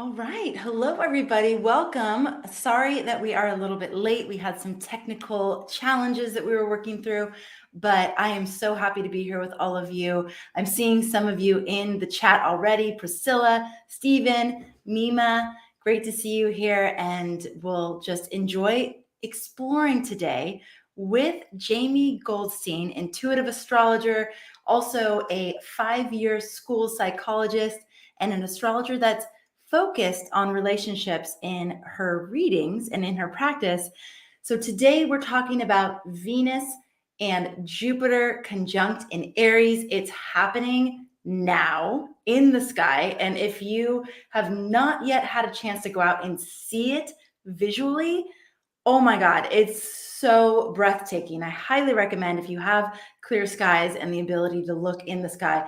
All right. Hello, everybody. Welcome. Sorry that we are a little bit late. We had some technical challenges that we were working through, but I am so happy to be here with all of you. I'm seeing some of you in the chat already. Priscilla, Stephen, Mima, great to see you here. And we'll just enjoy exploring today with Jaime Goldstein, intuitive astrologer, also a 5-year school psychologist, and an astrologer that's focused on relationships in her readings and in her practice. So today we're talking about Venus and Jupiter conjunct in Aries. It's happening now in the sky. And if you have not yet had a chance to go out and see it visually, oh my God, it's so breathtaking. I highly recommend, if you have clear skies and the ability to look in the sky,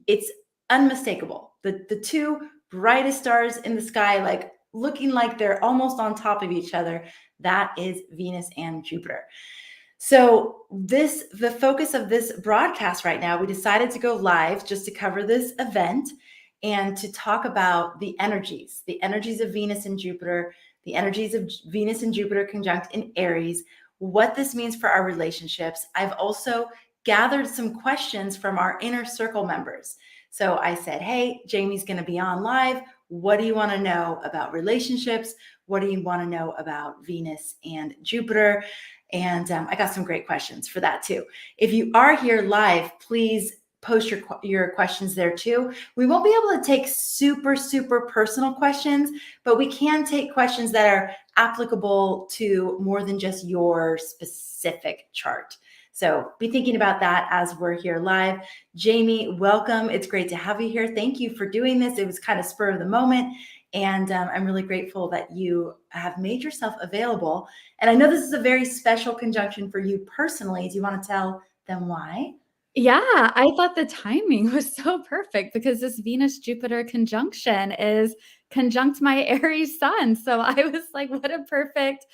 it's unmistakable. The two brightest stars in the sky, like looking like they're almost on top of each other, that is Venus and Jupiter. So the focus of this broadcast right now, we decided to go live just to cover this event and to talk about the energies of Venus and Jupiter, the energies of Venus and Jupiter conjunct in Aries, what this means for our relationships. I've also gathered some questions from our inner circle members. So I said, hey, Jamie's going to be on live. What do you want to know about relationships? What do you want to know about Venus and Jupiter? And I got some great questions for that too. If you are here live, please post your questions there too. We won't be able to take super personal questions, but we can take questions that are applicable to more than just your specific chart. So be thinking about that as we're here live. Jaime, welcome. It's great to have you here. Thank you for doing this. It was kind of spur of the moment. And I'm really grateful that you have made yourself available. And I know this is a very special conjunction for you personally. Do you want to tell them why? Yeah, I thought the timing was so perfect because this Venus-Jupiter conjunction is conjunct my Aries sun. So I was like, what a perfect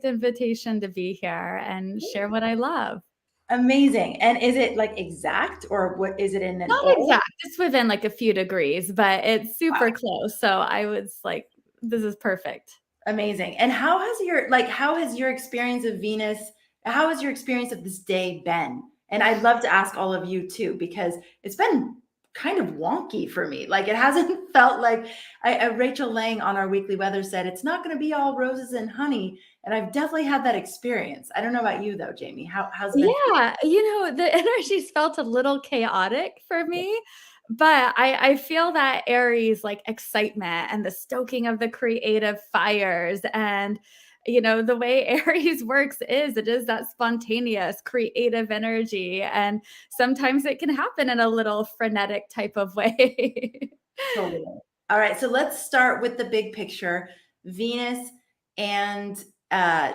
invitation to be here and share what I love. Amazing. And is it like exact, or what is it in an Not O? exact. It's within like a few degrees, but it's Wow. super close. So I was like, this is perfect. Amazing. And how has your experience of Venus, how has your experience of this day been? And I'd love to ask all of you too, because it's been kind of wonky for me. Like, it hasn't felt like Rachel Lang on our weekly weather said, it's not going to be all roses and honey. And I've definitely had that experience. I don't know about you though, Jaime. How's it been for you? Yeah, the energies felt a little chaotic for me, but I feel that Aries like excitement and the stoking of the creative fires and the way Aries works is it is that spontaneous creative energy, and sometimes it can happen in a little frenetic type of way. Totally. All right, so let's start with the big picture. Venus and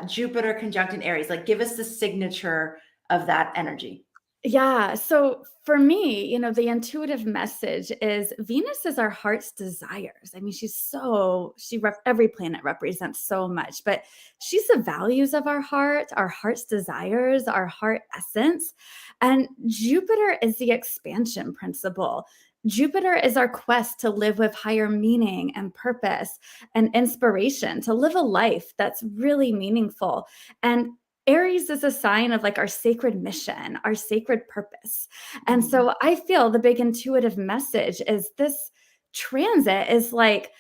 Jupiter conjunct in Aries. Like, give us the signature of that energy. Yeah. So for me, the intuitive message is Venus is our heart's desires. I mean, every planet represents so much, but she's the values of our heart's desires, our heart essence. And Jupiter is the expansion principle. Jupiter is our quest to live with higher meaning and purpose and inspiration, to live a life that's really meaningful. And Aries is a sign of like our sacred mission, our sacred purpose. And so I feel the big intuitive message is this transit is like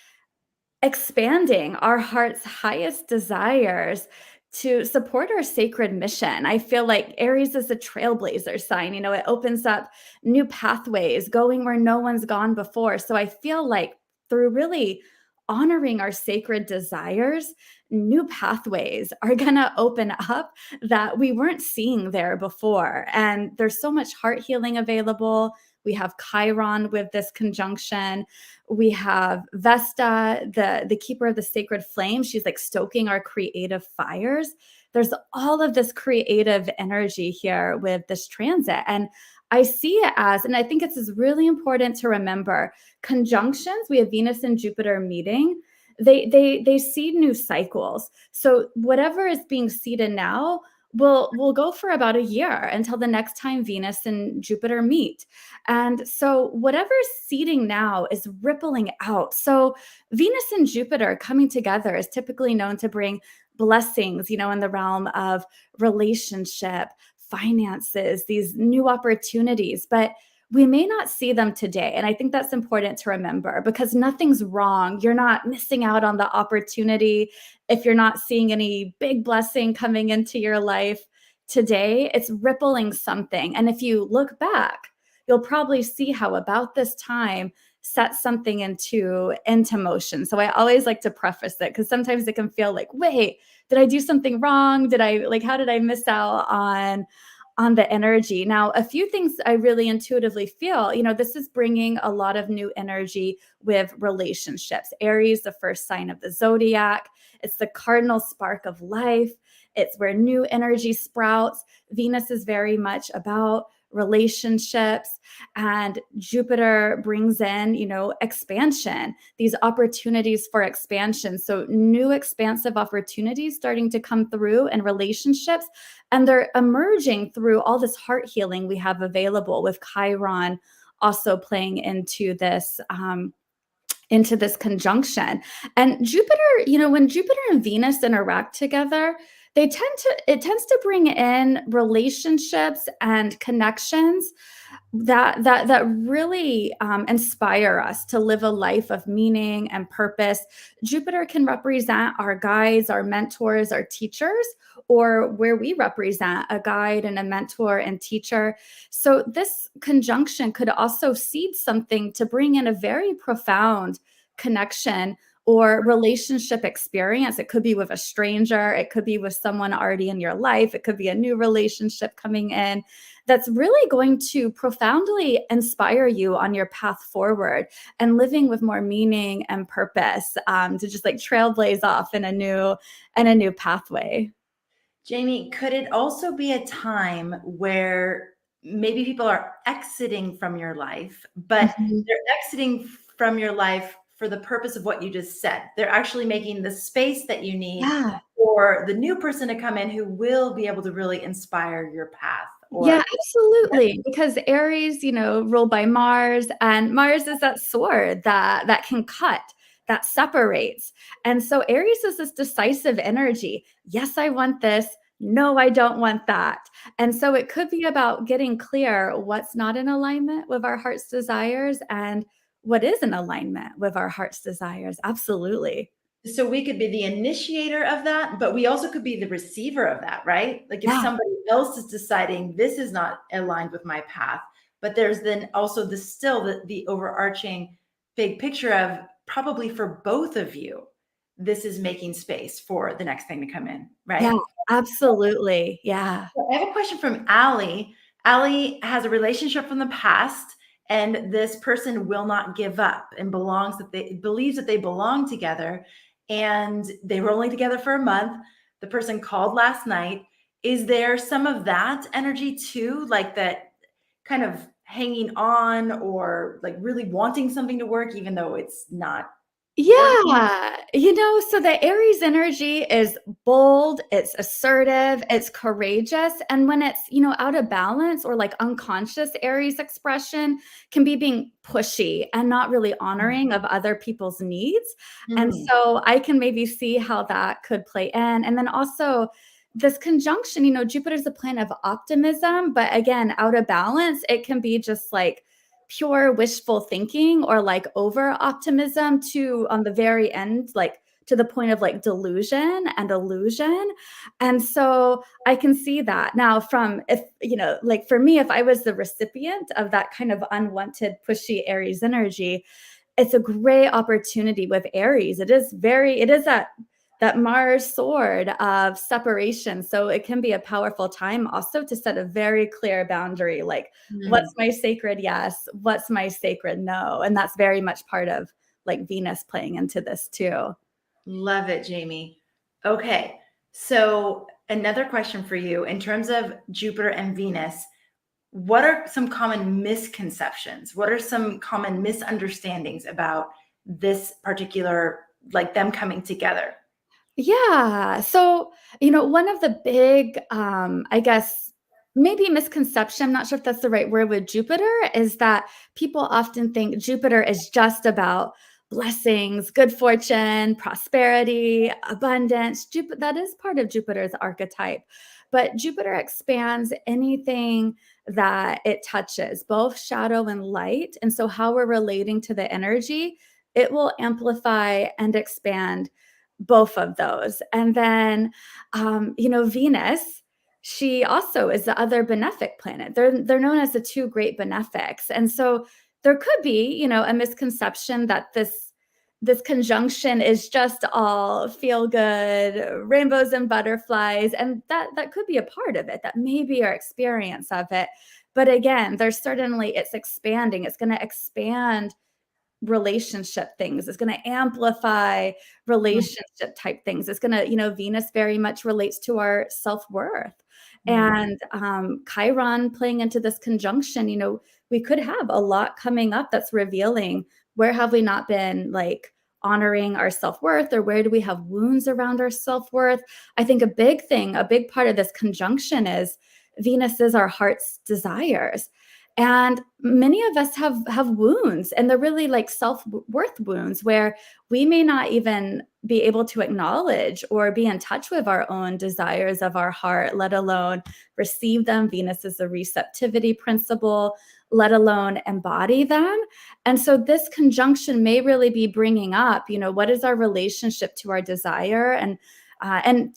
expanding our heart's highest desires to support our sacred mission. I feel like Aries is a trailblazer sign. It opens up new pathways, going where no one's gone before. So I feel like through really honoring our sacred desires, new pathways are going to open up that we weren't seeing there before. And there's so much heart healing available. We have Chiron with this conjunction. We have Vesta, the keeper of the sacred flame. She's like stoking our creative fires. There's all of this creative energy here with this transit. And I see it as, and I think it's really important to remember, conjunctions, we have Venus and Jupiter meeting, they seed new cycles. So whatever is being seeded now will go for about a year until the next time Venus and Jupiter meet. And so whatever's seeding now is rippling out. So Venus and Jupiter coming together is typically known to bring blessings, in the realm of relationship, finances, these new opportunities, but we may not see them today. And I think that's important to remember because nothing's wrong. You're not missing out on the opportunity if you're not seeing any big blessing coming into your life today. It's rippling something. And if you look back, you'll probably see how about this time set something into motion. So I always like to preface it because sometimes it can feel like, wait, did I do something wrong? How did I miss out on the energy? Now, a few things I really intuitively feel, this is bringing a lot of new energy with relationships. Aries, the first sign of the zodiac. It's the cardinal spark of life. It's where new energy sprouts. Venus is very much about relationships, and Jupiter brings in, expansion, these opportunities for expansion. So new expansive opportunities starting to come through in relationships, and they're emerging through all this heart healing we have available with Chiron also playing into this conjunction. And Jupiter, when Jupiter and Venus interact together, it tends to bring in relationships and connections that really inspire us to live a life of meaning and purpose. Jupiter can represent our guides, our mentors, our teachers, or where we represent a guide and a mentor and teacher. So this conjunction could also seed something to bring in a very profound connection or relationship experience. It could be with a stranger. It could be with someone already in your life. It could be a new relationship coming in that's really going to profoundly inspire you on your path forward and living with more meaning and purpose, to just like trailblaze off in a new pathway. Jamie, could it also be a time where maybe people are exiting from your life, but they're exiting from your life for the purpose of what you just said? They're actually making the space that you need Yeah. for the new person to come in who will be able to really inspire your path. Yeah, absolutely. Because Aries, ruled by Mars, and Mars is that sword that can cut, that separates. And so Aries is this decisive energy. Yes, I want this. No, I don't want that. And so it could be about getting clear what's not in alignment with our heart's desires and what is in alignment with our heart's desires. Absolutely. So we could be the initiator of that, but we also could be the receiver of that, right? Like if Yeah. somebody else is deciding this is not aligned with my path, but there's then also the overarching big picture of probably for both of you, this is making space for the next thing to come in, right? Yeah, absolutely. Yeah. I have a question from Allie. Allie has a relationship from the past, and this person will not give up and believes that they belong together. And they were only together for a month. The person called last night. Is there some of that energy too, like that kind of hanging on or like really wanting something to work, even though it's not working? Yeah. So the Aries energy is bold, it's assertive, it's courageous. And when it's, out of balance or like unconscious Aries expression can be being pushy and not really honoring of other people's needs. And Mm. so I can maybe see how that could play in. And then also this conjunction, Jupiter's a planet of optimism, but again, out of balance, it can be just like pure wishful thinking or like over optimism to on the very end, like to the point of like delusion and illusion. And so I can see that now from if, like for me, if I was the recipient of that kind of unwanted pushy Aries energy, it's a great opportunity with Aries. It is that Mars sword of separation. So it can be a powerful time also to set a very clear boundary, like what's my sacred yes, what's my sacred no. And that's very much part of like Venus playing into this too. Love it, Jamie. Okay. So another question for you in terms of Jupiter and Venus, what are some common misconceptions? What are some common misunderstandings about this particular, like them coming together? Yeah. So, one of the big, I guess, maybe misconception, I'm not sure if that's the right word with Jupiter, is that people often think Jupiter is just about blessings, good fortune, prosperity, abundance. That is part of Jupiter's archetype. But Jupiter expands anything that it touches, both shadow and light. And so, how we're relating to the energy, it will amplify and expand both of those. And then, Venus, she also is the other benefic planet. They're known as the two great benefics. And so there could be, a misconception that this conjunction is just all feel good, rainbows and butterflies, and that could be a part of it. That may be our experience of it. But again, it's expanding. It's going to expand relationship things. It's going to amplify Mm, relationship type things. It's going to, Venus very much relates to our self-worth. mm, And Chiron playing into this conjunction, we could have a lot coming up that's revealing where have we not been like honoring our self-worth, or where do we have wounds around our self-worth. I think a big part of this conjunction is Venus is our heart's desires. And many of us have wounds, and they're really like self-worth wounds where we may not even be able to acknowledge or be in touch with our own desires of our heart, let alone receive them. Venus is a receptivity principle, let alone embody them. And so this conjunction may really be bringing up, what is our relationship to our desire? And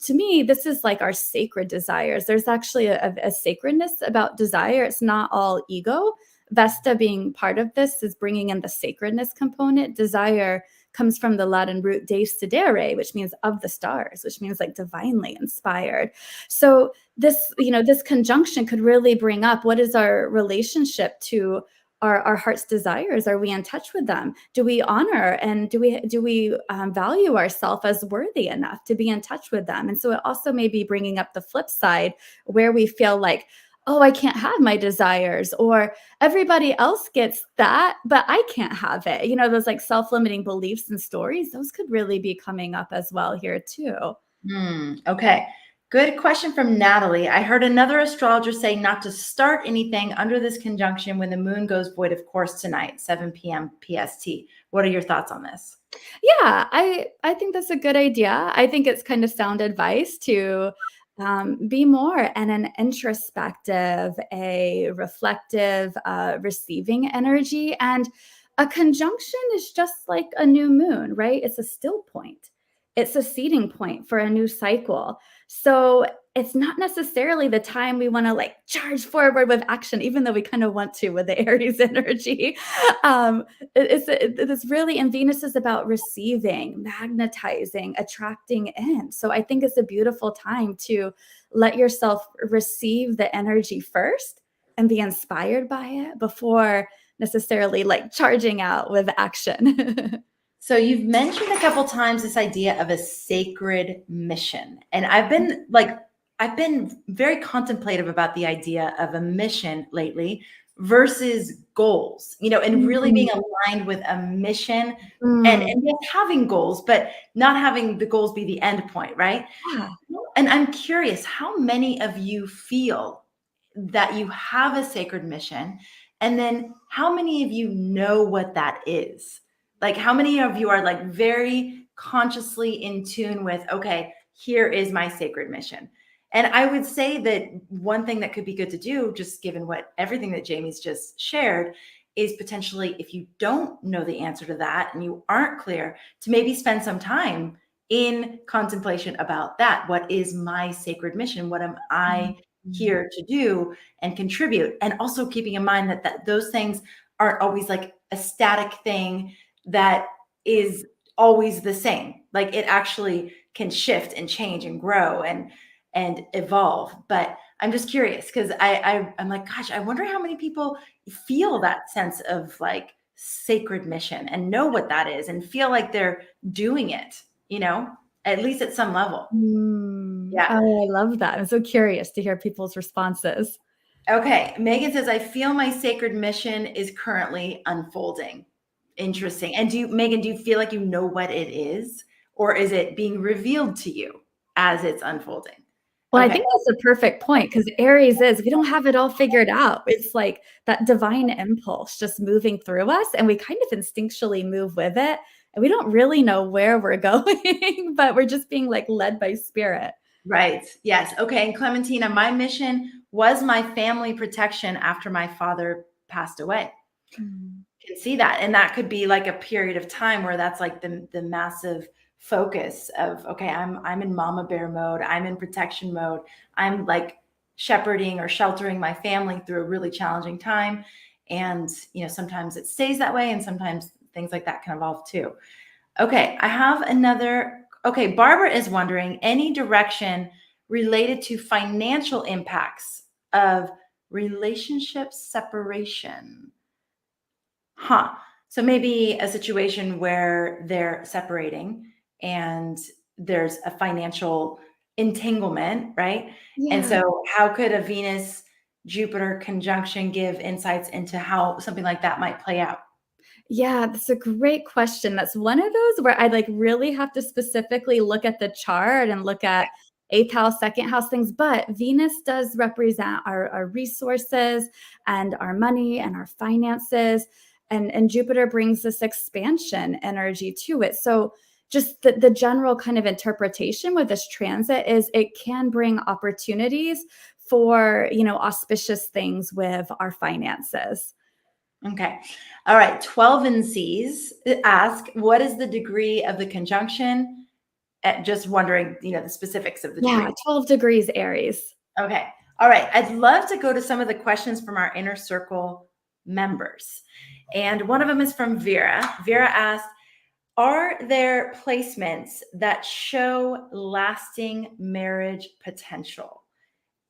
to me, this is like our sacred desires. There's actually a sacredness about desire. It's not all ego. Vesta being part of this is bringing in the sacredness component. Desire comes from the Latin root desidere, which means of the stars, which means like divinely inspired. So this conjunction could really bring up what is our relationship to our heart's desires. Are we in touch with them? Do we honor and do we value ourselves as worthy enough to be in touch with them? And so it also may be bringing up the flip side where we feel like, oh, I can't have my desires, or everybody else gets that, but I can't have it. Those like self-limiting beliefs and stories, those could really be coming up as well here too. Okay. Good question from Natalie. I heard another astrologer say not to start anything under this conjunction when the moon goes void of course tonight, 7 p.m. PST. What are your thoughts on this? Yeah, I think that's a good idea. I think it's kind of sound advice to be more in an introspective, a reflective, receiving energy. And a conjunction is just like a new moon, right? It's a still point. It's a seeding point for a new cycle. So it's not necessarily the time we want to like charge forward with action, even though we kind of want to with the Aries energy. Um, it's really, and Venus is about receiving, magnetizing, attracting in. So I think it's a beautiful time to let yourself receive the energy first and be inspired by it before necessarily like charging out with action. So you've mentioned a couple times this idea of a sacred mission. And I've been very contemplative about the idea of a mission lately versus goals, and really being aligned with a mission Mm, and yes, having goals, but not having the goals be the end point, right? yeah. And I'm curious, how many of you feel that you have a sacred mission? And then how many of you know what that is? Like, how many of you are like very consciously in tune with, okay, here is my sacred mission? And I would say that one thing that could be good to do, just given what everything that Jamie's just shared, is potentially, if you don't know the answer to that and you aren't clear, to maybe spend some time in contemplation about that. What is my sacred mission? What am I here to do and contribute? And also keeping in mind that those things aren't always like a static thing that is always the same. Like it actually can shift and change and grow and evolve. But I'm just curious because I'm like, gosh, I wonder how many people feel that sense of like sacred mission and know what that is and feel like they're doing it, at least at some level. Yeah. Oh, I love that. I'm so curious to hear people's responses. Okay. Megan says, I feel my sacred mission is currently unfolding. Interesting. And Megan, do you feel like you know what it is? or is it being revealed to you as it's unfolding? Well, I Okay. think that's a perfect point because Aries is, we don't have it all figured out. It's like that divine impulse just moving through us, and we kind of instinctually move with it. And we don't really know where we're going, but we're just being like led by spirit. Right. Yes. Okay. And Clementina, my mission was my family protection after my father passed away. Mm. Can see that. And that could be like a period of time where that's like the massive focus of, okay, I'm in mama bear mode. I'm in protection mode. I'm like shepherding or sheltering my family through a really challenging time. And, sometimes it stays that way. And sometimes things like that can evolve too. Okay. I have another. Okay. Barbara is wondering any direction related to financial impacts of relationship separation. Huh. So maybe a situation where they're separating and there's a financial entanglement, right? And Yeah. so how could a Venus Jupiter conjunction give insights into how something like that might play out? Yeah, that's a great question. That's one of those where I like really have to specifically look at the chart and look at eighth house, second house things. But Venus does represent our resources and our money and our finances. And Jupiter brings this expansion energy to it. So just the general kind of interpretation with this transit is it can bring opportunities for, auspicious things with our finances. Okay. All right. 12 and C's ask, what is the degree of the conjunction? Just wondering, the specifics of the Yeah, degree. 12 degrees Aries. Okay. All right. I'd love to go to some of the questions from our inner circle members. And one of them is from Vera. Vera asked, are there placements that show lasting marriage potential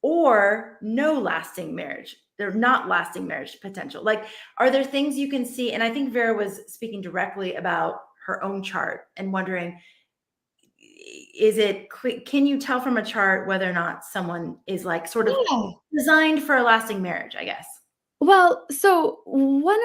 or no lasting marriage? They're not lasting marriage potential. Like, are there things you can see? And I think Vera was speaking directly about her own chart and wondering, can you tell from a chart whether or not someone is like sort of Yeah. designed for a lasting marriage, I guess? Well, so one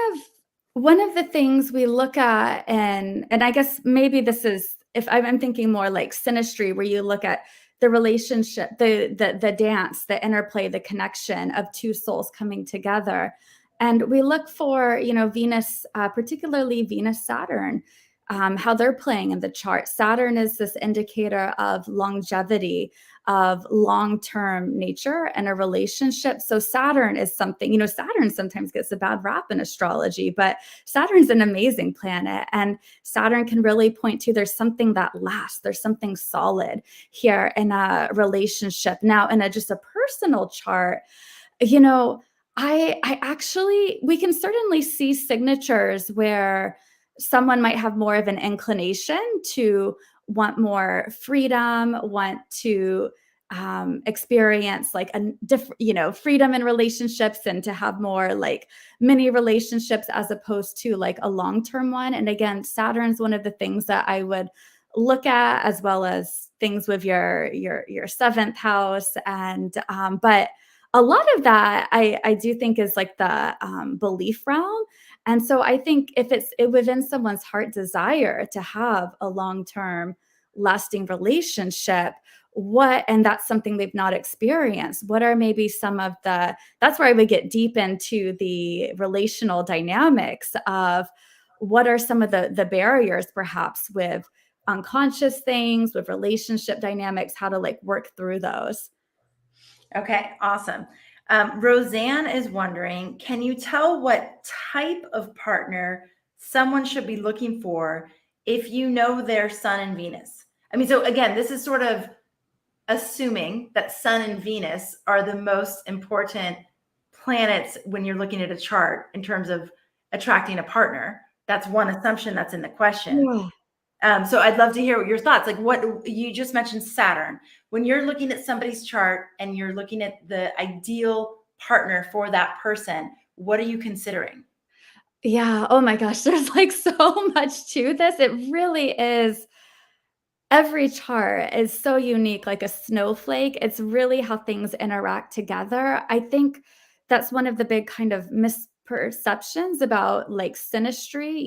of the things we look at, and I guess maybe this is, if I'm thinking more like synastry, where you look at the relationship, the dance, the interplay, the connection of two souls coming together. And we look for, Venus, particularly Venus Saturn, how they're playing in the chart. Saturn is this indicator of longevity, of long-term nature and a relationship. So Saturn is something, Saturn sometimes gets a bad rap in astrology, but Saturn's an amazing planet. And Saturn can really point to there's something that lasts, there's something solid here in a relationship. Now, in just a personal chart, I actually, we can certainly see signatures where someone might have more of an inclination to want more freedom, want to experience like a different, freedom in relationships and to have more like mini relationships as opposed to like a long-term one. And again, Saturn's one of the things that I would look at, as well as things with your seventh house. And but a lot of that I do think is like the belief realm. And so I think if it's within someone's heart desire to have a long-term lasting relationship, and that's something they've not experienced, what are maybe some of that's where I would get deep into the relational dynamics of what are some of the barriers perhaps with unconscious things, with relationship dynamics, how to like work through those. Okay, awesome. Roseanne is wondering, can you tell what type of partner someone should be looking for if you know their Sun and Venus? I mean, so again, this is sort of assuming that Sun and Venus are the most important planets when you're looking at a chart in terms of attracting a partner. That's one assumption that's in the question. Yeah. So I'd love to hear your thoughts. Like what you just mentioned, Saturn. When you're looking at somebody's chart and you're looking at the ideal partner for that person, what are you considering? Yeah. Oh my gosh. There's like so much to this. It really is. Every chart is so unique, like a snowflake. It's really how things interact together. I think that's one of the big kind of misperceptions about like synastry,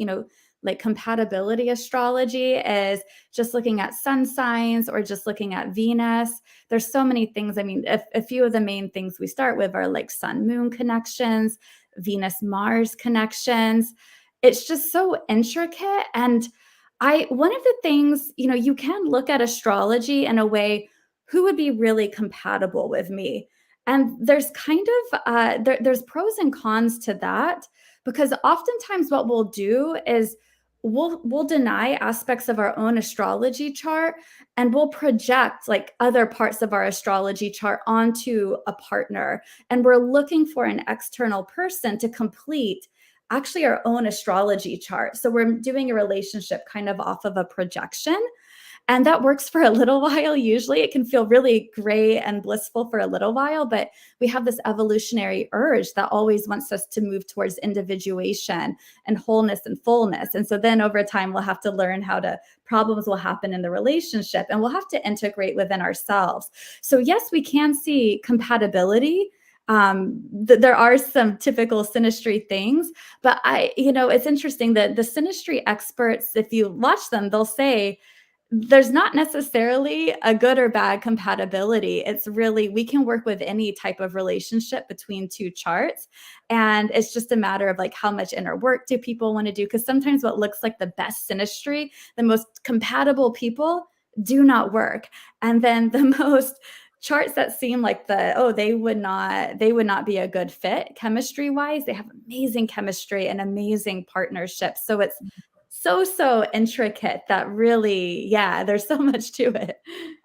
like compatibility astrology is just looking at sun signs or just looking at Venus. There's so many things. I mean, a few of the main things we start with are like sun moon connections, Venus Mars connections. It's just so intricate. And one of the things, you can look at astrology in a way, who would be really compatible with me? And there's kind of there's pros and cons to that, because oftentimes what we'll do is we'll deny aspects of our own astrology chart, and we'll project like other parts of our astrology chart onto a partner, and we're looking for an external person to complete actually our own astrology chart. So we're doing a relationship kind of off of a projection. And that works for a little while. Usually it can feel really great and blissful for a little while, but we have this evolutionary urge that always wants us to move towards individuation and wholeness and fullness. And so then over time, we'll have to learn problems will happen in the relationship, and we'll have to integrate within ourselves. So yes, we can see compatibility. There are some typical synastry things, but it's interesting that the synastry experts, if you watch them, they'll say, there's not necessarily a good or bad compatibility. It's really, we can work with any type of relationship between two charts. And it's just a matter of like, how much inner work do people want to do? Because sometimes what looks like the best synastry, the most compatible people do not work. And then the most charts that seem like they would not be a good fit chemistry wise, they have amazing chemistry and amazing partnerships. So it's so intricate that really, there's so much to it.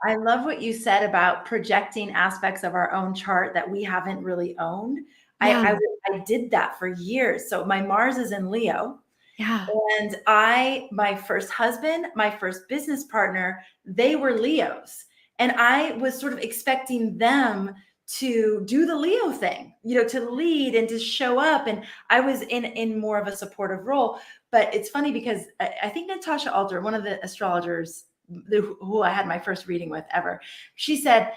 I love what you said about projecting aspects of our own chart that we haven't really owned. Yeah. I did that for years. So my Mars is in Leo. Yeah. And my first husband, my first business partner, they were Leos. And I was sort of expecting them to do the Leo thing, to lead and to show up. And I was in more of a supportive role. But it's funny because I think Natasha Alter, one of the astrologers who I had my first reading with ever, she said,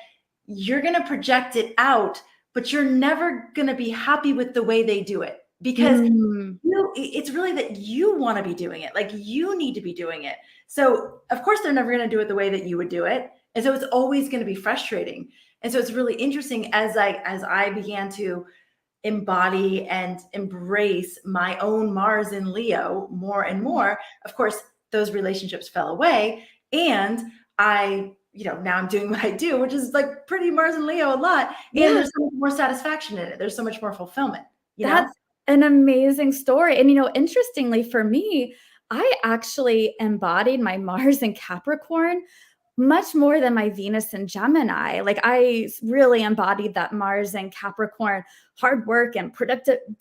you're going to project it out, but you're never going to be happy with the way they do it, because it's really that you want to be doing it. Like, you need to be doing it. So of course they're never going to do it the way that you would do it. And so it's always going to be frustrating. And so it's really interesting as I began to embody and embrace my own Mars in Leo more and more. Of course, those relationships fell away. And now I'm doing what I do, which is like pretty Mars and Leo a lot. And there's so much more satisfaction in it. There's so much more fulfillment. That's an amazing story. And, interestingly for me, I actually embodied my Mars in Capricorn much more than my Venus in Gemini. Like, I really embodied that Mars and Capricorn hard work and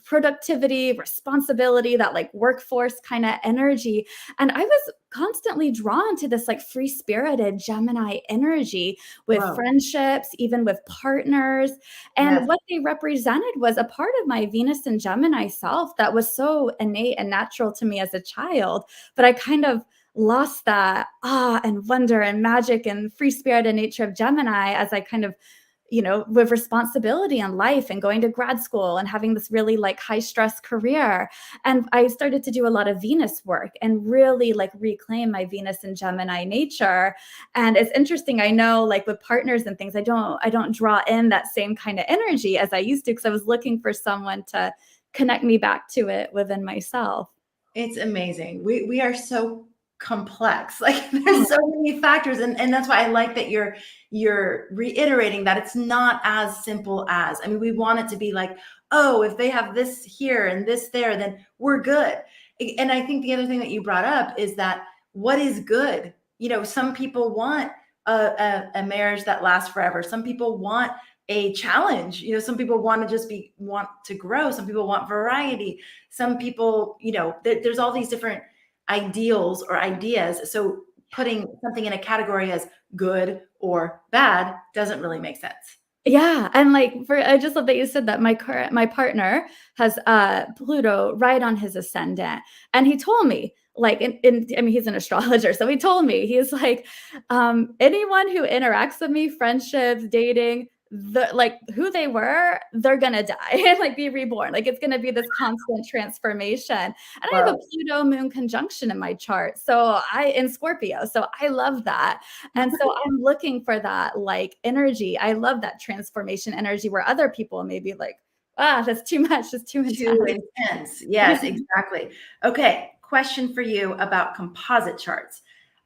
productivity, responsibility, that like workforce kind of energy. And I was constantly drawn to this like free spirited Gemini energy with friendships, even with partners. And what they represented was a part of my Venus and Gemini self that was so innate and natural to me as a child. But I kind of lost that awe and wonder and magic and free spirited nature of Gemini as I kind of, with responsibility in life and going to grad school and having this really like high stress career. And I started to do a lot of Venus work and really like reclaim my Venus and Gemini nature. And it's interesting. I know like with partners and things, I don't draw in that same kind of energy as I used to, because I was looking for someone to connect me back to it within myself. It's amazing. We are so complex. Like, there's so many factors. And that's why I like that you're reiterating that it's not as simple as, we want it to be like, oh, if they have this here and this there, then we're good. And I think the other thing that you brought up is that what is good? Some people want a marriage that lasts forever. Some people want a challenge. Some people want to grow. Some people want variety. Some people, there's all these different ideals or ideas. So putting something in a category as good or bad doesn't really make sense. Yeah. And like, I just love that you said that my partner has Pluto right on his ascendant. And he told me, like, he's an astrologer. So he told me, he's like, anyone who interacts with me, friendships, dating, like who they were, they're gonna die and like be reborn. Like it's gonna be this constant transformation. And I have a Wow. Pluto moon conjunction in my chart. So in Scorpio. So I love that. And so I'm looking for that like energy. I love that transformation energy where other people may be like, that's too much. It's too intense. Too intense. Yes, exactly. Okay. Question for you about composite charts.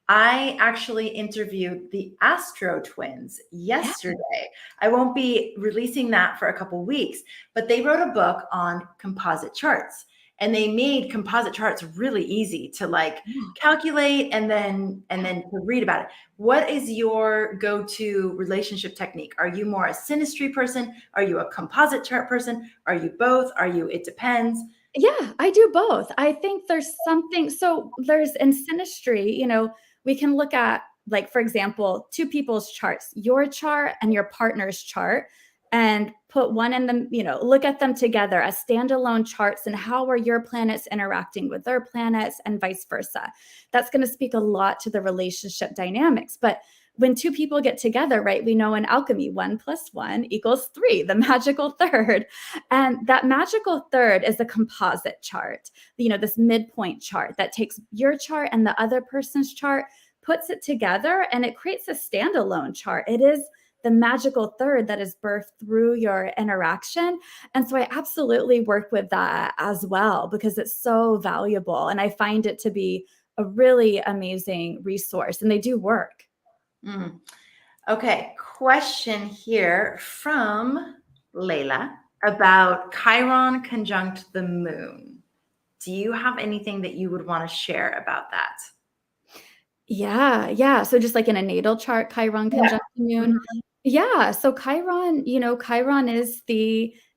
I actually interviewed the Astro twins yesterday. I won't be releasing that for a couple weeks, but they wrote a book on composite charts, and they made composite charts really easy to like calculate and then to read about it. What is your go-to relationship technique? Are you more a synastry person? Are you a composite chart person? Are you both? Are you it depends? Yeah, I do both. I think there's something, so there's in synastry, we can look at, like, for example, two people's charts, your chart and your partner's chart, and put one in them, look at them together as standalone charts and how are your planets interacting with their planets and vice versa. That's going to speak a lot to the relationship dynamics. But when two people get together, right, we know in alchemy, 1 + 1 = 3, the magical third. And that magical third is a composite chart, this midpoint chart that takes your chart and the other person's chart, puts it together, and it creates a standalone chart. It is the magical third that is birthed through your interaction. And so I absolutely work with that as well because it's so valuable. And I find it to be a really amazing resource, and they do work. Mm. Okay, question here from Layla about Chiron conjunct the moon. Do you have anything that you would want to share about that? Yeah. So just like in a natal chart, Chiron conjunct the moon. Mhm. Yeah. So Chiron, Chiron is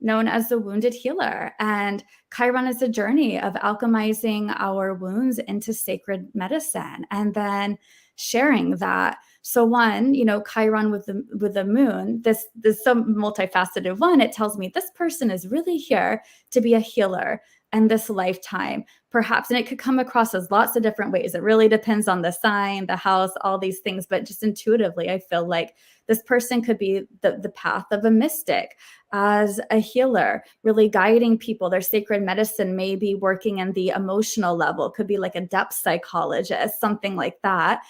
known as the wounded healer. And Chiron is a journey of alchemizing our wounds into sacred medicine and then sharing that. So one, Chiron with the moon, this some multifaceted one. It tells me this person is really here to be a healer in this lifetime, perhaps. And it could come across as lots of different ways. It really depends on the sign, the house, all these things. But just intuitively, I feel like this person could be the path of a mystic as a healer, really guiding people. Their sacred medicine may be working in the emotional level, could be like a depth psychologist, something like that.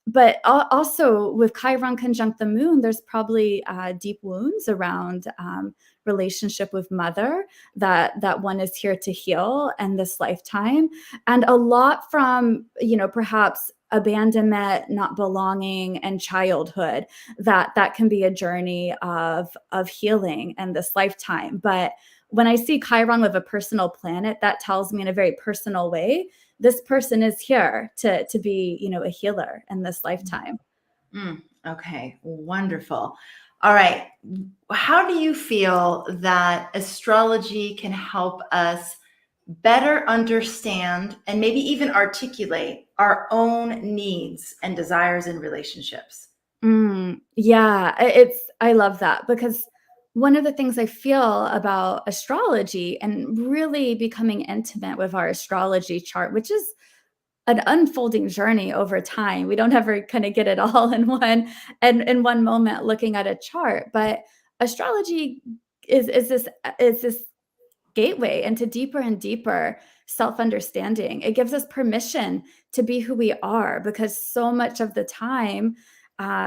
But also with Chiron conjunct the moon, there's probably deep wounds around relationship with mother that one is here to heal in this lifetime. And a lot from, perhaps abandonment, not belonging, and childhood, that can be a journey of healing in this lifetime. But when I see Chiron with a personal planet, that tells me in a very personal way, this person is here to be, a healer in this lifetime. Okay, wonderful. All right. How do you feel that astrology can help us better understand and maybe even articulate our own needs and desires in relationships? Yeah, I love that because one of the things I feel about astrology and really becoming intimate with our astrology chart, which is an unfolding journey over time. We don't ever kind of get it all in one moment looking at a chart, but astrology is this gateway into deeper and deeper self-understanding. It gives us permission to be who we are because so much of the time,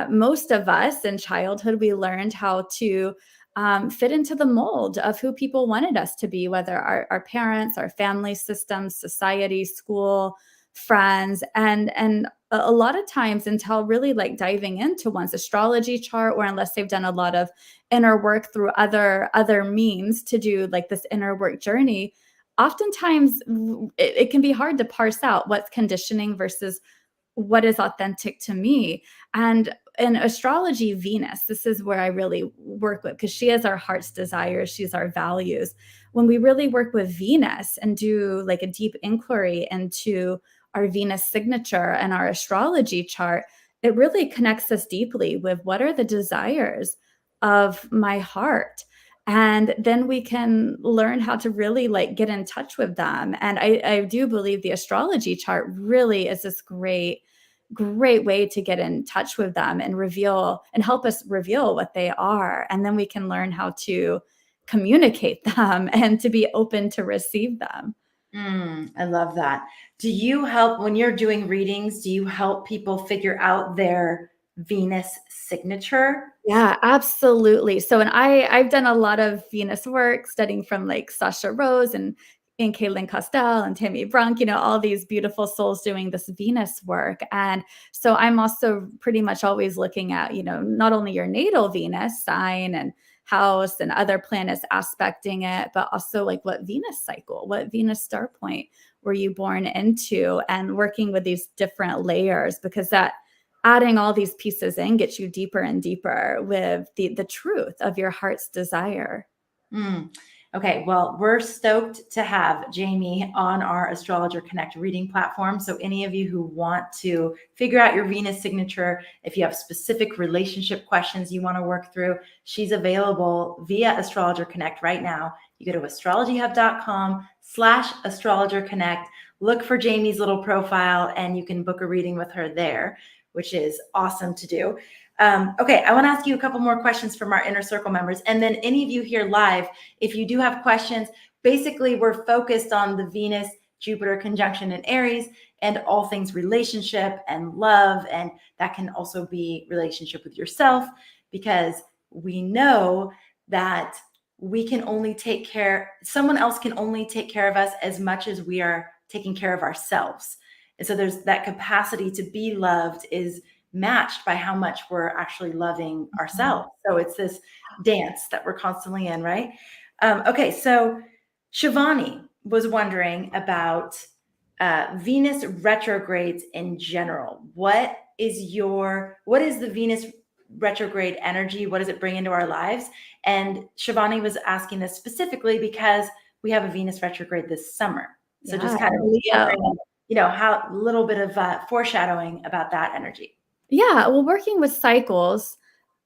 most of us in childhood, we learned how to fit into the mold of who people wanted us to be, whether our parents, our family systems, society, school, friends, and a lot of times until really like diving into one's astrology chart, or unless they've done a lot of inner work through other means to do like this inner work journey, oftentimes it can be hard to parse out what's conditioning versus what is authentic to me. And in astrology, Venus, this is where I really work with, because she is our heart's desires, she's our values. When we really work with Venus and do like a deep inquiry into our Venus signature and our astrology chart, it really connects us deeply with what are the desires of my heart. And then we can learn how to really like get in touch with them. And I do believe the astrology chart really is this great great way to get in touch with them and reveal and help us reveal what they are. And then we can learn how to communicate them and to be open to receive them. I love that. Do you help when you're doing readings? Do you help people figure out their Venus signature? Yeah, absolutely. So, and I've done a lot of Venus work, studying from like Sasha Rose and Caitlin Costell and Tammy Brunk, all these beautiful souls doing this Venus work. And so I'm also pretty much always looking at, not only your natal Venus sign and house and other planets aspecting it, but also like what Venus cycle, what Venus star point were you born into, and working with these different layers, because that adding all these pieces in gets you deeper and deeper with the truth of your heart's desire. Okay, well, we're stoked to have Jaime on our Astrologer Connect reading platform. So any of you who want to figure out your Venus signature, if you have specific relationship questions you want to work through, she's available via Astrologer Connect right now. You go to astrologyhub.com/Astrologer Connect, look for Jaime's little profile, and you can book a reading with her there, which is awesome to do. Okay, I want to ask you a couple more questions from our Inner Circle members. And then any of you here live, if you do have questions, basically we're focused on the Venus, Jupiter conjunction in Aries and all things relationship and love. And that can also be relationship with yourself, because we know that we can only take care, someone else can only take care of us as much as we are taking care of ourselves. And so there's that capacity to be loved is matched by how much we're actually loving ourselves. So it's this dance that we're constantly in, right? Okay, so Shivani was wondering about Venus retrogrades in general. What is the Venus retrograde energy? What does it bring into our lives? And Shivani was asking this specifically because we have a Venus retrograde this summer. So just kind of, how a little bit of foreshadowing about that energy. Yeah, well, working with cycles,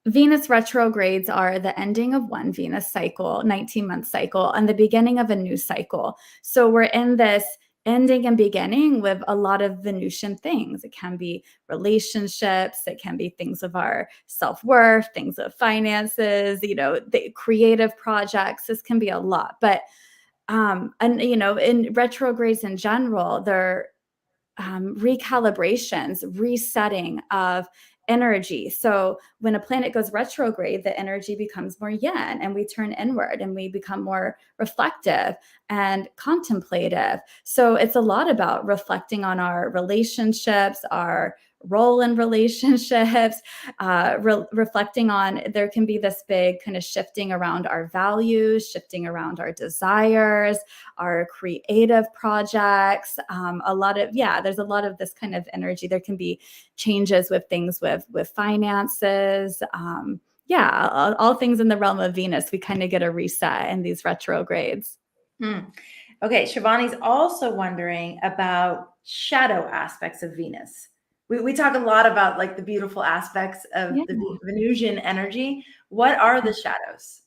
Venus retrogrades are the ending of one Venus cycle, 19-month cycle, and the beginning of a new cycle. So we're in this ending and beginning with a lot of Venusian things. It can be relationships, it can be things of our self-worth, things of finances, the creative projects. This can be a lot. But in retrogrades in general, they're recalibrations, resetting of energy. So when a planet goes retrograde, the energy becomes more yin and we turn inward and we become more reflective and contemplative. So it's a lot about reflecting on our relationships, our role in relationships, reflecting on, there can be this big kind of shifting around our values, shifting around our desires, our creative projects, there's a lot of this kind of energy. There can be changes with things with finances, all things in the realm of Venus. We kind of get a reset in these retrogrades. Okay, Shivani's also wondering about shadow aspects of Venus. We talk a lot about like the beautiful aspects of the Venusian energy. What are the shadows?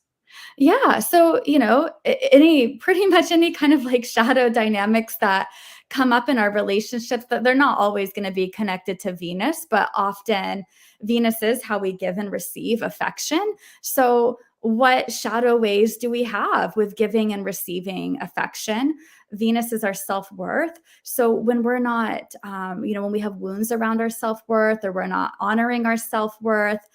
Yeah. So, pretty much any kind of like shadow dynamics that come up in our relationships, that they're not always going to be connected to Venus, but often Venus is how we give and receive affection. So what shadow ways do we have with giving and receiving affection? Venus is our self-worth. So when we're not, when we have wounds around our self-worth, or we're not honoring our self-worth,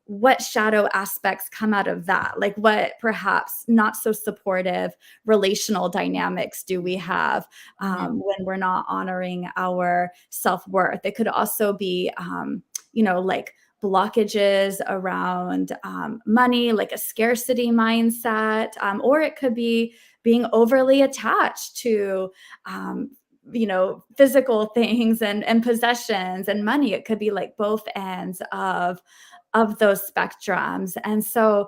what shadow aspects come out of that? Like what perhaps not so supportive relational dynamics do we have when we're not honoring our self-worth? It could also be, like blockages around money, like a scarcity mindset, or it could be being overly attached to physical things and possessions and money. It could be like both ends of those spectrums. And so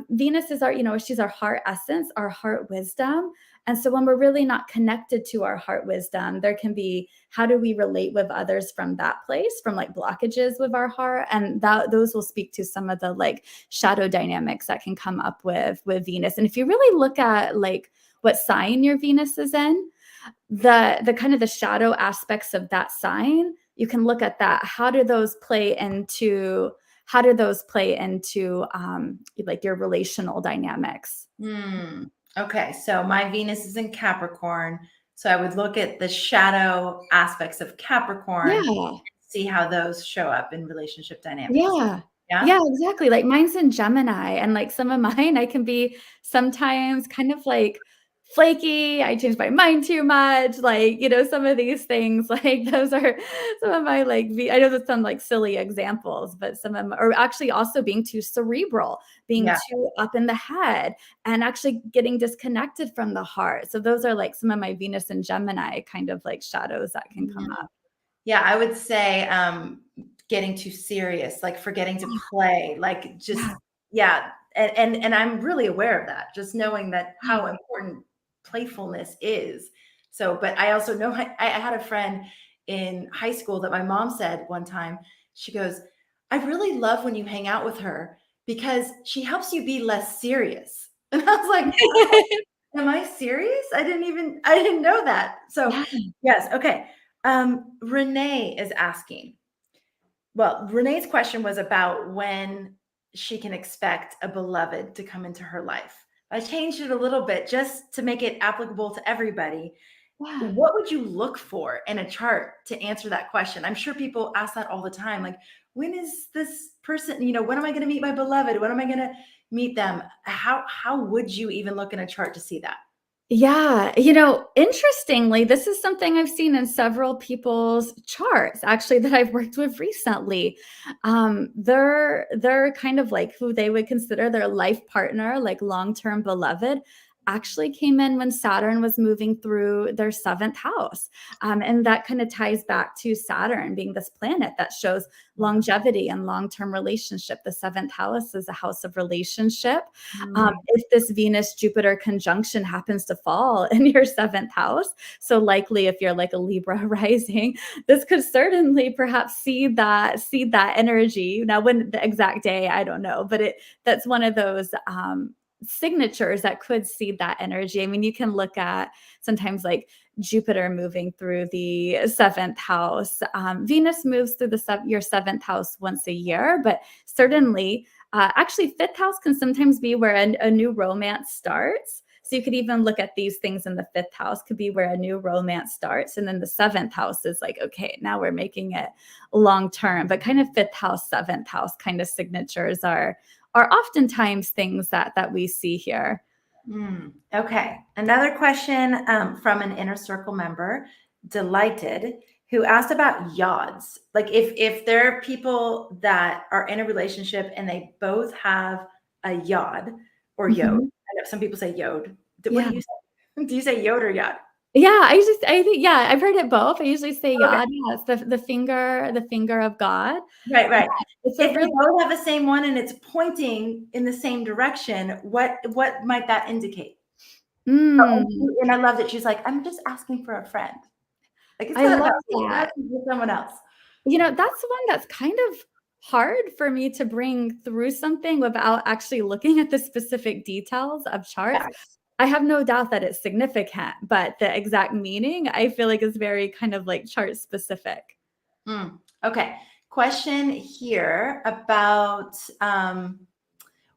Venus is she's our heart essence, our heart wisdom. And so when we're really not connected to our heart wisdom, there can be, how do we relate with others from that place, from like blockages with our heart? And those will speak to some of the like shadow dynamics that can come up with Venus. And if you really look at like what sign your Venus is in, the kind of the shadow aspects of that sign you can look at that. How do those play into like your relational dynamics? Okay, so my Venus is in Capricorn. So I would look at the shadow aspects of Capricorn, Yeah. see how those show up in relationship dynamics. Yeah. Yeah. Yeah, exactly. Like mine's in Gemini, and like some of mine, I can be sometimes kind of like flaky. I change my mind too much. Like, some of these things, like those are some of my I know that sound like silly examples, but some of them are actually also being too cerebral, being Yeah. too up in the head, and actually getting disconnected from the heart. So those are like some of my Venus and Gemini kind of like shadows that can come up. Yeah, I would say getting too serious, like forgetting to play, like just Yeah. and I'm really aware of that, just knowing that how Yeah. important playfulness is. So, but I also know I had a friend in high school that my mom said one time, she goes, I really love when you hang out with her because she helps you be less serious. And I was like, am I serious? I didn't know that. So, Yeah. yes, okay. Renee is asking. Well, Renee's question was about when she can expect a beloved to come into her life. I changed it a little bit just to make it applicable to everybody. Yeah. What would you look for in a chart to answer that question? I'm sure people ask that all the time. Like, when is this person, when am I going to meet my beloved? When am I going to meet them? How would you even look in a chart to see that? Yeah, interestingly, this is something I've seen in several people's charts actually that I've worked with recently. They're kind of like who they would consider their life partner, like long-term beloved, actually came in when Saturn was moving through their seventh house. And that kind of ties back to Saturn being this planet that shows longevity and long-term relationship. The seventh house is a house of relationship. If this Venus Jupiter conjunction happens to fall in your seventh house, so likely if you're like a Libra rising, this could certainly perhaps see that energy. Now, when the exact day, I don't know, but that's one of those signatures that could see that energy. I mean, you can look at sometimes like Jupiter moving through the seventh house. Venus moves through your seventh house once a year, but certainly, actually, fifth house can sometimes be where a new romance starts. So you could even look at these things in the fifth house, could be where a new romance starts. And then the seventh house is like, okay, now we're making it long term. But kind of fifth house, seventh house kind of signatures are oftentimes things that we see here. Okay. Another question from an inner circle member, Delighted, who asked about yods. Like if there are people that are in a relationship and they both have a yod or yod. Mhm. I know some people say yod. What Yeah. do you say? Do you say yod or yod? Yeah, I think, yeah, I've heard it both. I usually say Okay. yod. Yeah, it's the finger of God. Right, right. It's a If they really both have the same one and it's pointing in the same direction, what might that indicate? mm, And I love that she's like, I'm just asking for a friend. Like, it's I not love about me, I'm that. asking for someone else. That's one that's kind of hard for me to bring through something without actually looking at the specific details of charts. Yeah. I have no doubt that it's significant, but the exact meaning I feel like is very kind of like chart specific. Okay. Question here about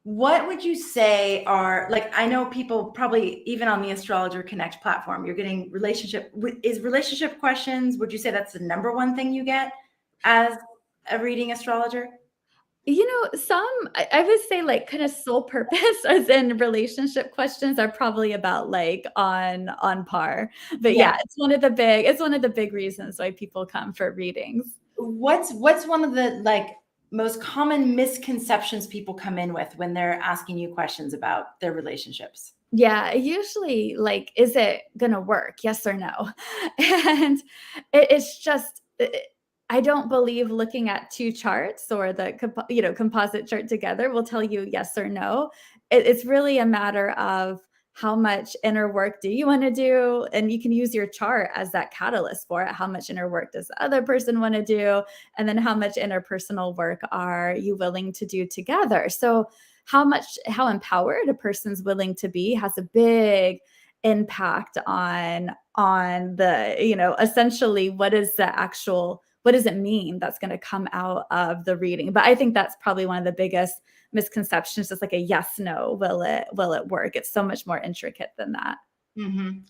what would you say are, like, I know people probably even on the Astrologer Connect platform, you're getting relationship questions. Would you say that's the number one thing you get as a reading astrologer? Some I would say like kind of sole purpose as in relationship questions are probably about like on par. But Yeah. yeah, it's one of the big reasons why people come for readings. What's one of the like most common misconceptions people come in with when they're asking you questions about their relationships? Yeah, usually like, is it gonna work? Yes or no? And it's just I don't believe looking at two charts or the composite chart together will tell you yes or no. It's really a matter of how much inner work do you want to do, and you can use your chart as that catalyst for it. How much inner work does the other person want to do, and then how much interpersonal work are you willing to do together? So how empowered a person's willing to be has a big impact on the essentially what what does it mean that's going to come out of the reading? But I think that's probably one of the biggest misconceptions, just like a yes, no, will it work? It's so much more intricate than that.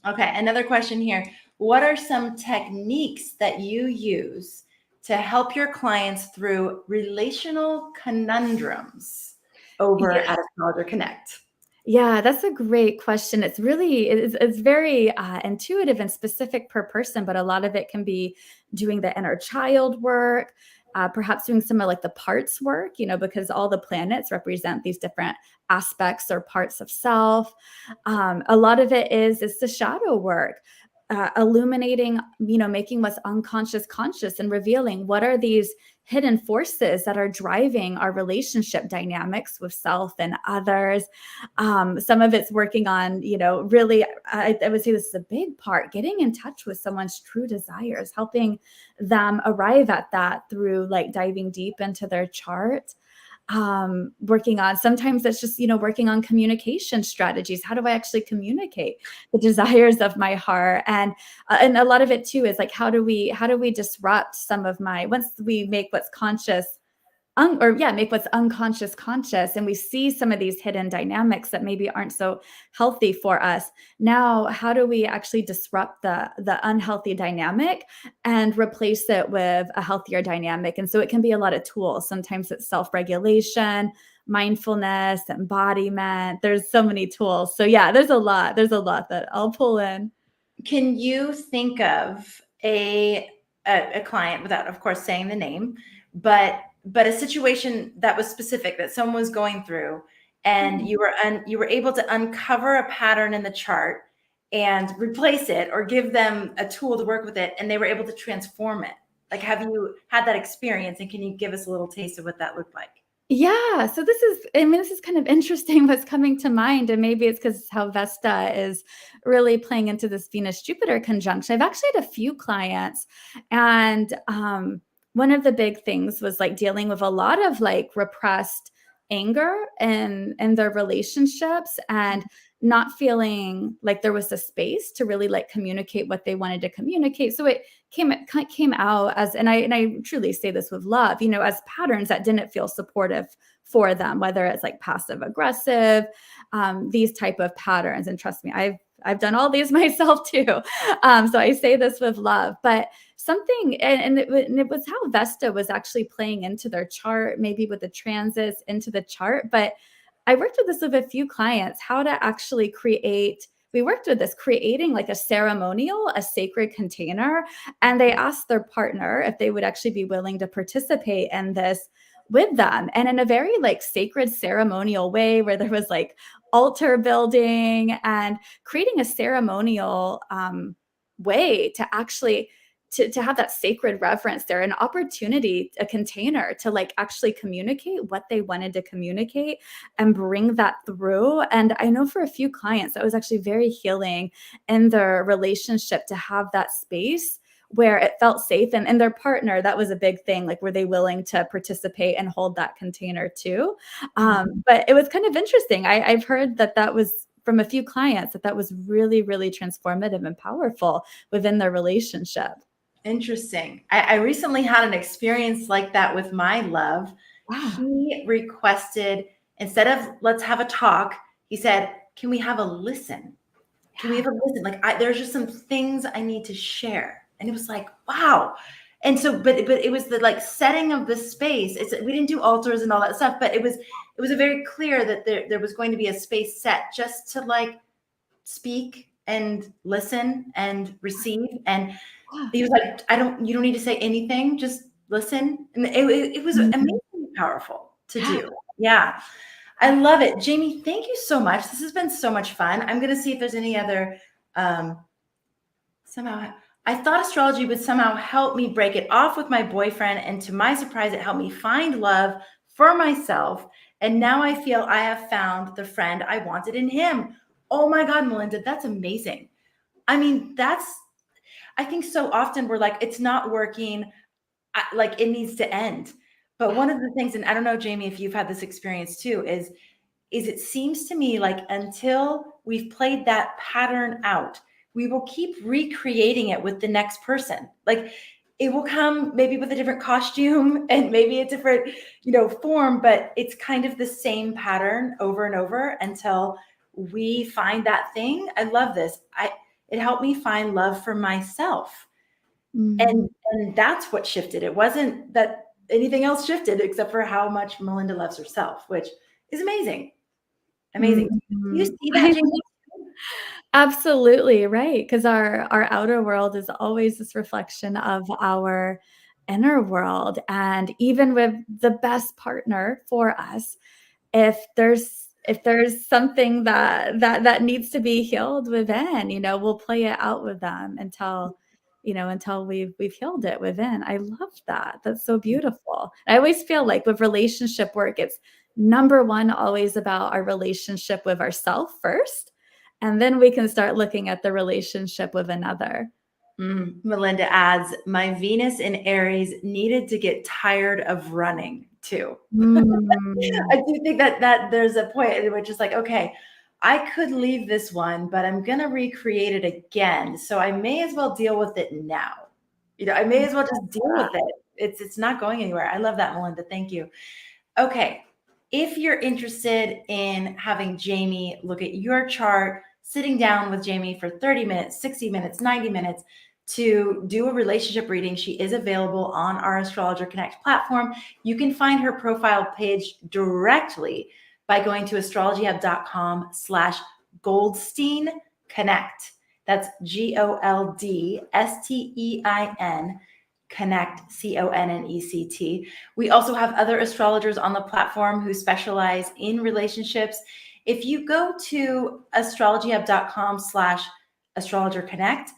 Okay, another question here. What are some techniques that you use to help your clients through relational conundrums over at Astrologer Connect? Yeah, that's a great question. It's very intuitive and specific per person, but a lot of it can be doing the inner child work, perhaps doing some of like the parts work, because all the planets represent these different aspects or parts of self. A lot of it is the shadow work. Illuminating, making what's unconscious conscious and revealing what are these hidden forces that are driving our relationship dynamics with self and others. Some of it's working on, really, I would say this is a big part, getting in touch with someone's true desires, helping them arrive at that through like diving deep into their chart. Working on, sometimes it's just, working on communication strategies. How do I actually communicate the desires of my heart? And a lot of it too is like, how do we disrupt some of once we make what's conscious make what's unconscious conscious, and we see some of these hidden dynamics that maybe aren't so healthy for us. Now, how do we actually disrupt the unhealthy dynamic and replace it with a healthier dynamic? And so it can be a lot of tools. Sometimes it's self-regulation, mindfulness, embodiment. There's so many tools. So yeah, there's a lot that I'll pull in. Can you think of a client, without of course saying the name, but a situation that was specific that someone was going through, and you were able to uncover a pattern in the chart and replace it, or give them a tool to work with it, and they were able to transform it? Like, have you had that experience, and can you give us a little taste of what that looked like? Yeah. So this is kind of interesting what's coming to mind. And maybe it's because how Vesta is really playing into this Venus-Jupiter conjunction. I've actually had a few clients, and one of the big things was like dealing with a lot of like repressed anger in their relationships, and not feeling like there was a space to really like communicate what they wanted to communicate. So it came out as, and I truly say this with love, as patterns that didn't feel supportive for them, whether it's like passive aggressive, these type of patterns. And trust me, I've done all these myself too. So I say this with love, but something, and it was how Vesta was actually playing into their chart, maybe with the transits into the chart. But I worked with this with a few clients, how to actually we worked with this, creating like a ceremonial, a sacred container. And they asked their partner if they would actually be willing to participate in this with them. And in a very like sacred ceremonial way, where there was like altar building and creating a ceremonial way to actually to have that sacred reverence there, an opportunity, a container to like actually communicate what they wanted to communicate and bring that through. And I know for a few clients that was actually very healing in their relationship, to have that space where it felt safe, and their partner, that was a big thing. Like, were they willing to participate and hold that container too? But it was kind of interesting. I've heard that was from a few clients that was really, really transformative and powerful within their relationship. Interesting. I recently had an experience like that with my love. Wow. He requested, instead of let's have a talk, he said, can we have a listen? Can we have a listen? Like, there's just some things I need to share. And it was like, wow. And so, but it was the like setting of the space. We didn't do altars and all that stuff, but it was a very clear that there was going to be a space set just to like speak and listen and receive. And he was like, you don't need to say anything, just listen. And it was amazingly powerful to do. Yeah. I love it. Jamie, thank you so much. This has been so much fun. I'm going to see if there's any other, somehow, I thought astrology would somehow help me break it off with my boyfriend. And to my surprise, it helped me find love for myself. And now I feel I have found the friend I wanted in him. Oh my God, Melinda, that's amazing. I mean, I think so often we're like, it's not working, like it needs to end. But one of the things, and I don't know, Jamie, if you've had this experience too, is it seems to me like until we've played that pattern out, we will keep recreating it with the next person. Like it will come maybe with a different costume and maybe a different, form, but it's kind of the same pattern over and over until we find that thing. I love this. It helped me find love for myself. Mm. And that's what shifted. It wasn't that anything else shifted except for how much Melinda loves herself, which is amazing. Amazing. Do you Mhm. see that, Jamie? Absolutely, right, because our outer world is always this reflection of our inner world, and even with the best partner for us, if there's something that needs to be healed within, we'll play it out with them until we've healed it within. I love that. That's so beautiful. I always feel like with relationship work, it's number one always about our relationship with ourselves first, and then we can start looking at the relationship with another. Melinda adds, my Venus in Aries needed to get tired of running too. Mm. I do think that there's a point at which it's like, okay, I could leave this one, but I'm going to recreate it again. So I may as well deal with it now. I may as well just deal with it. It's not going anywhere. I love that, Melinda. Thank you. Okay. If you're interested in having Jamie look at your chart, sitting down with Jamie for 30 minutes, 60 minutes, 90 minutes to do a relationship reading, she is available on our Astrologer Connect platform. You can find her profile page directly by going to astrologyhub.com/Goldstein Connect. That's GOLDSTEIN Connect, CONNECT. We also have other astrologers on the platform who specialize in relationships. If you go to astrologyhub.com/Astrologer Connect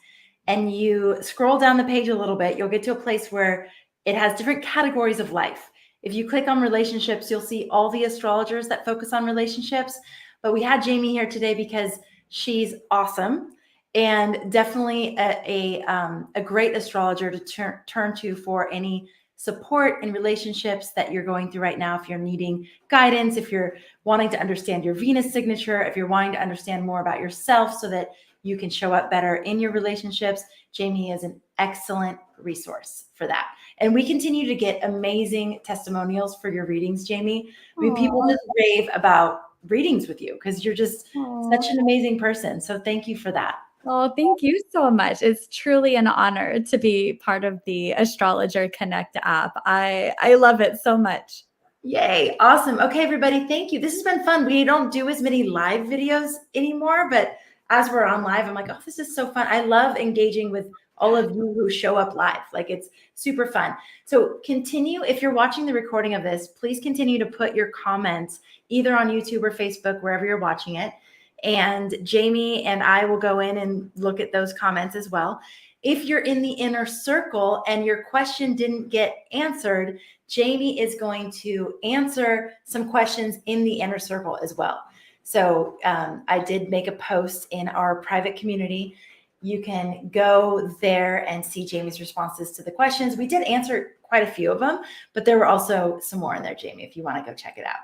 and you scroll down the page a little bit, you'll get to a place where it has different categories of life. If you click on relationships, you'll see all the astrologers that focus on relationships. But we had Jamie here today because she's awesome and definitely a great astrologer to turn to for any support in relationships that you're going through right now. If you're needing guidance, if you're wanting to understand your Venus signature, if you're wanting to understand more about yourself so that you can show up better in your relationships, Jamie is an excellent resource for that. And we continue to get amazing testimonials for your readings, Jamie. I mean, people just rave about readings with you because you're just such an amazing person. So thank you for that. Oh, thank you so much. It's truly an honor to be part of the Astrologer Connect app. I love it so much. Yay. Awesome. Okay, everybody. Thank you. This has been fun. We don't do as many live videos anymore, but as we're on live, I'm like, oh, this is so fun. I love engaging with all of you who show up live. Like, it's super fun. So continue. If you're watching the recording of this, please continue to put your comments either on YouTube or Facebook, wherever you're watching it. And Jamie and I will go in and look at those comments as well. If you're in the inner circle and your question didn't get answered, Jamie is going to answer some questions in the inner circle as well. So I did make a post in our private community. You can go there and see Jamie's responses to the questions. We did answer quite a few of them, but there were also some more in there, Jamie, if you want to go check it out.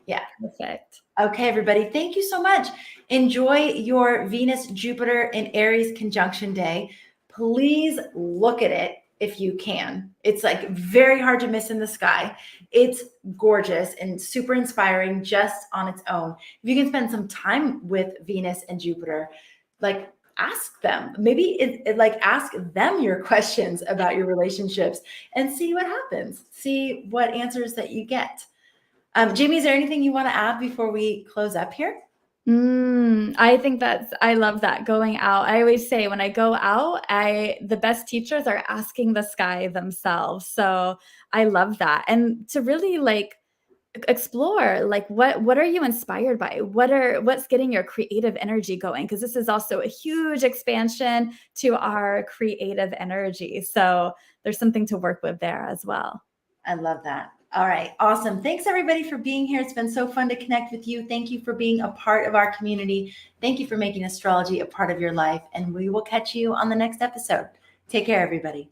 Yeah. Perfect. Okay, everybody. Thank you so much. Enjoy your Venus-Jupiter in Aries conjunction day. Please look at it if you can. It's like very hard to miss in the sky. It's gorgeous and super inspiring just on its own. If you can spend some time with Venus and Jupiter, like ask them, maybe ask them your questions about your relationships and see what happens. See what answers that you get. Jamie, is there anything you want to add before we close up here? I love that going out. I always say when I go out, the best teachers are asking the sky themselves. So I love that. And to really explore, what are you inspired by? What's getting your creative energy going? Because this is also a huge expansion to our creative energy. So there's something to work with there as well. I love that. All right. Awesome. Thanks everybody for being here. It's been so fun to connect with you. Thank you for being a part of our community. Thank you for making astrology a part of your life. And we will catch you on the next episode. Take care, everybody.